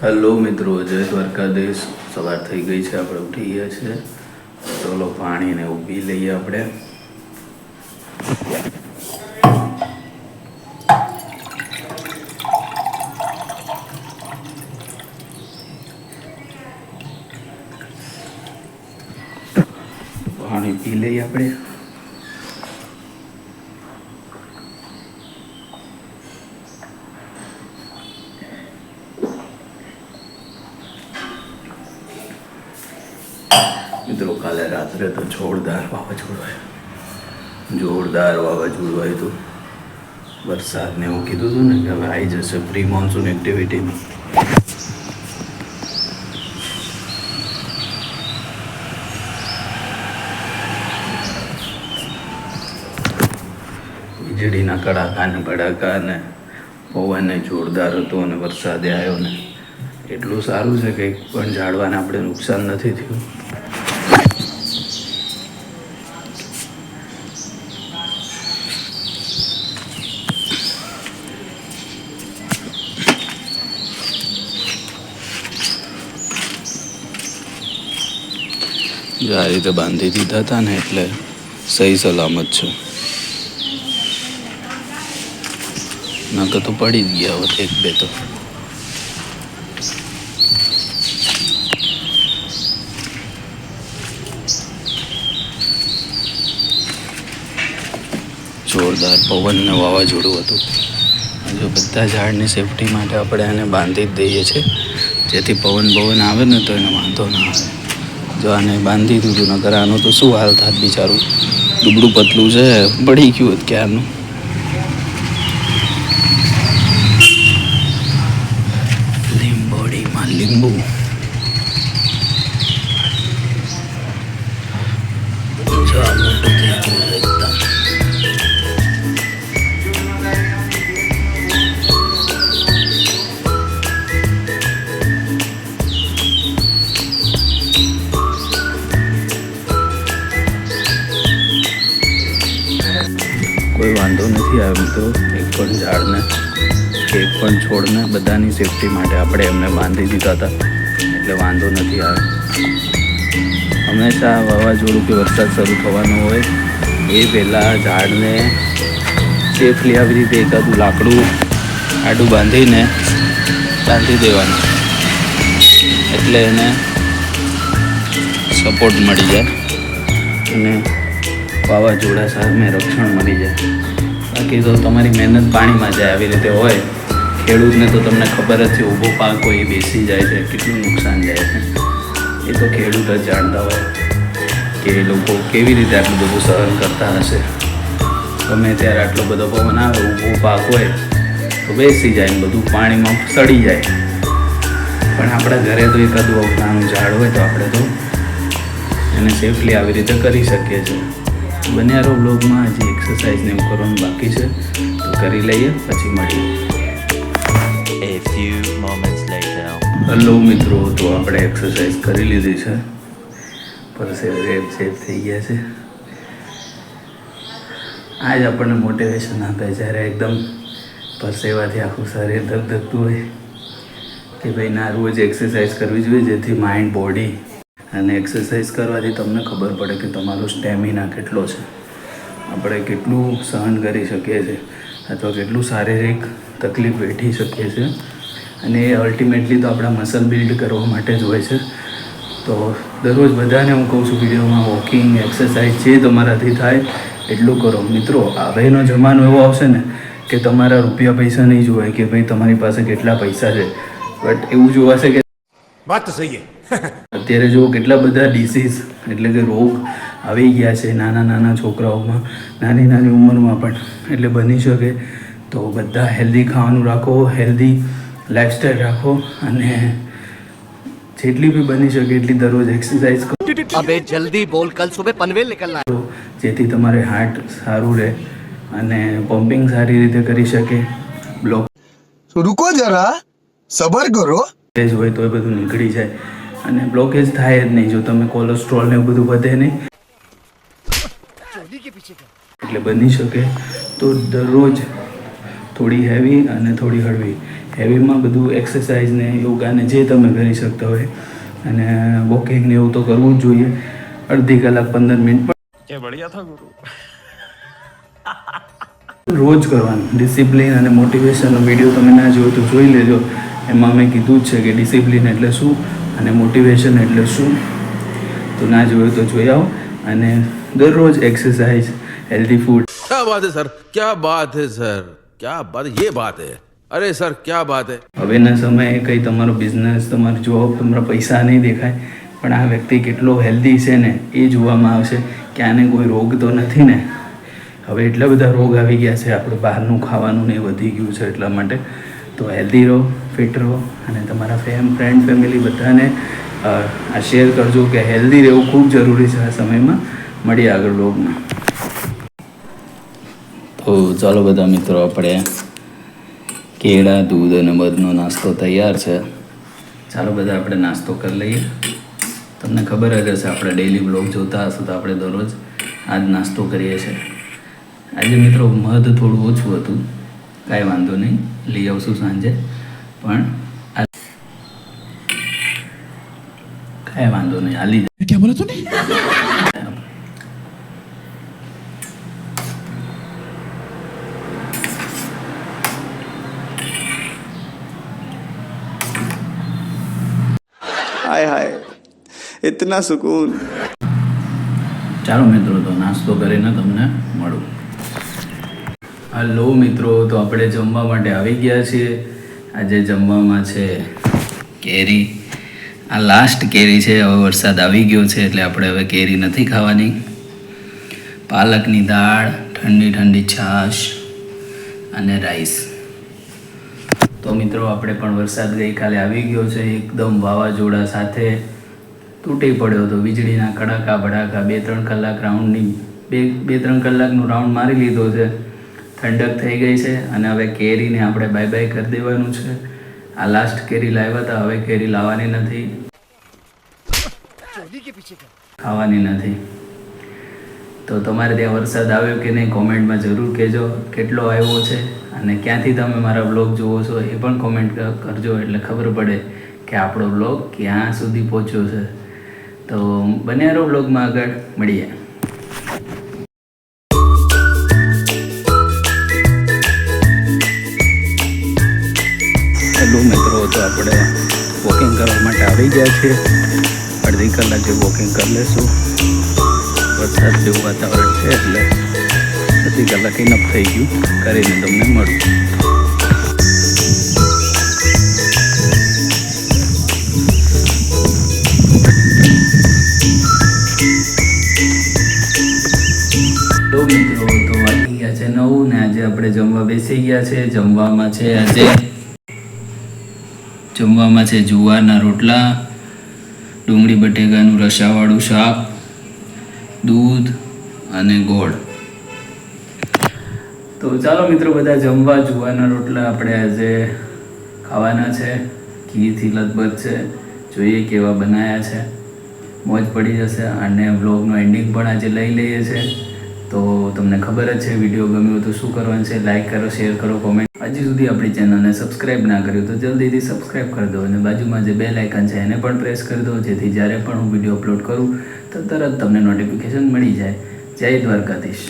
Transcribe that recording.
Hello મિત્રો, જય દ્વારકાધીશ. સવાર થઈ ગઈ છે, આપણે ઉઠી ગયા છે. ચલો પાણીને એવું પી લઈએ આપણે. પાણી પી લઈએ આપણે. મિત્રો, કાલે રાત્રે તો જોરદાર વાવાઝોડું આવ્યું હતું. વરસાદને એવું કીધું હતું ને કે હવે આવી જશે પ્રી મોન્સૂન એક્ટિવિટીમાં. વીજળીના કડાકા ને ભડાકા ને પવન જોરદાર હતો અને વરસાદે આવ્યો ને એટલું સારું છે કે પણ ઝાડવાને આપણે નુકસાન નથી થયું. આ રીતે બાંધી દીધા હતા ને એટલે સહી સલામત છે, નકર તો પડી જ ગયા હોત એક બે તો. જોરદાર પવન ને વાવાઝોડું હતું. જો બધા ઝાડની સેફટી માટે આપણે એને બાંધી જ દઈએ છીએ, જેથી પવન આવે ને તો એને વાંધો ના આવે. જો આને બાંધી દીધું નકર આનું તો શું હાલ થાત, બિચારું દુબળું પતલું છે, પડી ગયું હતું ક્યારનું. લીંબોડીમાં લીંબુ જો આ મોટું થઈ ગયું એકદમ. કોઈ વાંધો નથી આવ્યો મિત્રો, એક પણ ઝાડને કે એક પણ છોડને બધાની સેફટી માટે આપણે એમને બાંધી દીધા હતા, એટલે વાંધો નથી આવ્યો. હંમેશા વાવાઝોડું કે વરસાદ શરૂ થવાનો હોય એ પહેલાં ઝાડને સેફલી આવી રીતે એકાદું લાકડું આડું બાંધી દેવાનું, એટલે એને સપોર્ટ મળી જાય અને વાવાઝોડા સામે રક્ષણ મળી જાય. બાકી તો તમારી મહેનત પાણીમાં જાય. આવી રીતે હોય ખેડૂતને તો તમને ખબર જ છે, ઊભો પાક હોય એ બેસી જાય છે, કેટલું નુકસાન જાય છે. એ તો ખેડૂત જ જાણતા હોય કે એ લોકો કેવી રીતે આટલું બધું સહન કરતા હશે. ગમે ત્યારે આટલો બધો પવન આવે, ઊભો પાક હોય તો બેસી જાય ને બધું પાણીમાં સડી જાય. પણ આપણા ઘરે તો એકાદું નાનું ઝાડ હોય તો આપણે તો એને સેફલી આવી રીતે કરી શકીએ છીએ. બન્યારો બ્લોગમાં હજી એક્સરસાઇઝ ને એવું કરવાનું બાકી છે, તો કરી લઈએ, પછી મળીએ. હેલો મિત્રો, તો આપણે એક્સરસાઇઝ કરી લીધી છે, પરસેવ સેફ થઈ ગયા છે. આજ આપણને મોટિવેશન આપે જ્યારે એકદમ પરસેવાથી આખું શરીર ધગધગતું હોય કે ભાઈ ના, રોજ એક્સરસાઇઝ કરવી જોઈએ, જેથી માઇન્ડ બોડી અને એક્સરસાઇઝ કરવાથી તમને ખબર પડે કે તમારો સ્ટેમિના કેટલો છે, આપણે કેટલું સહન કરી શકીએ છીએ અથવા કેટલું શારીરિક તકલીફ વેઠી શકીએ છીએ. અને એ અલ્ટિમેટલી તો આપણા મસલ બિલ્ડ કરવા માટે જ હોય છે. તો દરરોજ બધાને હું કહું છું વિડીયોમાં, વોકિંગ એક્સરસાઇઝ જે તમારાથી થાય એટલું કરો. મિત્રો, હવેનો જમાનો એવો આવશે ને કે તમારા રૂપિયા પૈસા નહીં જોવાય કે ભાઈ તમારી પાસે કેટલા પૈસા છે, બટ એવું જોવાશે કે વાત તો સહી છે. અત્યારે જો કેટલા બધા ડિસીઝ એટલે કે રોગ આવી ગયા છે નાના છોકરાઓમાં, નાની ઉંમરમાં પણ. એટલે બની શકે તો બધા હેલ્ધી ખાવાનું રાખો, હેલ્ધી લાઈફસ્ટાઈલ રાખો અને જેટલી બી બની શકે એટલી દરરોજ એક્સરસાઇઝ કરો. અબે જલ્દી બોલ, કલ સુબહ પનવેલ નિકલના है. જેથી તમારે હાર્ટ સારું રહે અને પમ્પિંગ સારી રીતે કરી શકે. બ્લોક રૂકો જરા, સબર કરો. હોય તો એ બધું નીકળી જાય અને બ્લોકેજ થાય જ નહીં જો તમે કોલેસ્ટ્રોલ ને એવું બધું વધે નહીં. એટલે બની શકે તો દરરોજ થોડી હેવી અને થોડી હળવી હેવીમાં બધું એક્સરસાઇઝ ને યોગા ને જે તમે કરી શકતા હોય અને વોકિંગ ને એવું તો કરવું જ જોઈએ. અડધી કલાક 15 મિનિટ क्या बढ़िया था गुरु. રોજ કરવાનું. ડિસિપ્લિન અને મોટિવેશનનો વિડીયો તમે ના જોયો તો જોઈ લેજો. એમાં મેં કીધું જ છે કે ડિસિપ્લિન એટલે શું અને મોટિવેશન એટલે શું. તો ના જોયું તો જોઈ આવો અને દરરોજ એક્સરસાઇઝ, હેલ્ધી ફૂડ. क्या बात है सर, क्या बात है सर, क्या बात, ये बात है. अरे सर क्या बात है. હવેના સમયે કંઈ તમારો બિઝનેસ, તમારો જોબ, તમારા પૈસા નહીં દેખાય, પણ આ વ્યક્તિ કેટલો હેલ્ધી છે ને એ જોવામાં આવશે કે આને કોઈ રોગ તો નથી ને. હવે એટલા બધા રોગ આવી ગયા છે, આપણે બહારનું ખાવાનું ને એ વધી ગયું છે, એટલા માટે તો હેલ્ધી રહો, ફિટ રહો અને તમારા ફ્રેન્ડ ફેમિલી બધાને આ શેર કરજો કે હેલ્ધી રહેવું ખૂબ જરૂરી છે આ સમયમાં. મળીએ આગળ બ્લોગમાં. તો ચાલો બધા મિત્રો, આપણે કેળા, દૂધ અને મધનો નાસ્તો તૈયાર છે. ચાલો બધા આપણે નાસ્તો કરી લઈએ. તમને ખબર જ હશે, આપણે ડેઈલી બ્લોગ જોતા હશો તો આપણે દરરોજ આ જ નાસ્તો કરીએ છીએ. આજે મિત્રો મધ થોડું ઓછું હતું, કાંઈ વાંધો નહીં, લઈ આવશું સાંજે, પણ કાંઈ વાંધો નહીં, હાલી જાય. क्या बोला तूने? हाय हाय इतना सुकून. ચાલો મિત્રો, તો નાસ્તો કરીને તમને મળું. હલો મિત્રો, તો આપણે જમવા માટે આવી ગયા છીએ. આજે જમવામાં છે કેરી. આ લાસ્ટ કેરી છે. હવે વરસાદ આવી ગયો છે એટલે આપણે હવે કેરી નથી ખાવાની. પાલકની દાળ, ઠંડી ઠંડી છાશ અને રાઈસ. તો મિત્રો, આપણે પણ વરસાદ ગઈકાલે આવી ગયો છે, એકદમ વાવાઝોડા સાથે તૂટી પડ્યો હતો. વીજળીના કડાકા ભડાકા. 2-3 કલાક બે ત્રણ કલાકનો રાઉન્ડ મારી લીધો છે. ઠંડક થઈ ગઈ છે અને હવે કેરીને આપણે બાય બાય કરી દેવાનું છે. આ લાસ્ટ કેરી લાવ્યા હતા, હવે કેરી લાવવાની નથી, ખાવાની નથી. તો તમારે ત્યાં વરસાદ આવ્યો કે નહીં કોમેન્ટમાં જરૂર કહેજો. કેટલો આવ્યો છે અને ક્યાંથી તમે મારા બ્લોગ જુઓ છો એ પણ કોમેન્ટ કરજો, એટલે ખબર પડે કે આપણો બ્લોગ ક્યાં સુધી પહોંચ્યો છે. તો બન્યા રહો બ્લોગમાં, આગળ મળીએ. હેલો મિત્રો, તો આપણે વોકિંગ કરવા માટે આવી ગયા છીએ. અડધી કલાક જે વોકિંગ કરી લેશું. વરસાદ જેવું વાતાવરણ છે એટલે અડધી કલાક ઇનફ થઈ ગયું. કરીને તમને મળું. તો મિત્રો, તો વાગી ગયા છે 9 ને આજે આપણે જમવા બેસી ગયા છે. જમવામાં છે જુવારના રોટલા, ડુંગળી બટેકાનું રસાવાળું શાક, દૂધ અને ગોળ. તો ચાલો મિત્રો બધા જમવા. જુવારના રોટલા આપણે આજે ખાવાના છે, ઘીથી લથબથ છે. જોઈએ કેવા બનાવ્યા છે, મોજ પડી જશે. અને વ્લોગનો એન્ડિંગ પણ આજે લઈ લઈએ છીએ. તો તમને ખબર જ છે, વિડીયો ગમ્યો તો શું કરવાનું છે, લાઈક કરો, શેર કરો, કોમેન્ટ. હજી સુધી આપણી ચેનલને સબસ્ક્રાઈબ ના કર્યું તો જલ્દીથી સબસ્ક્રાઈબ કરી દો અને બાજુમાં જે બેલ આઇકન છે એને પણ પ્રેસ કરી દો, જેથી જ્યારે પણ હું વિડીયો અપલોડ કરું તો તરત તમને નોટિફિકેશન મળી જાય. જય દ્વારકાધીશ.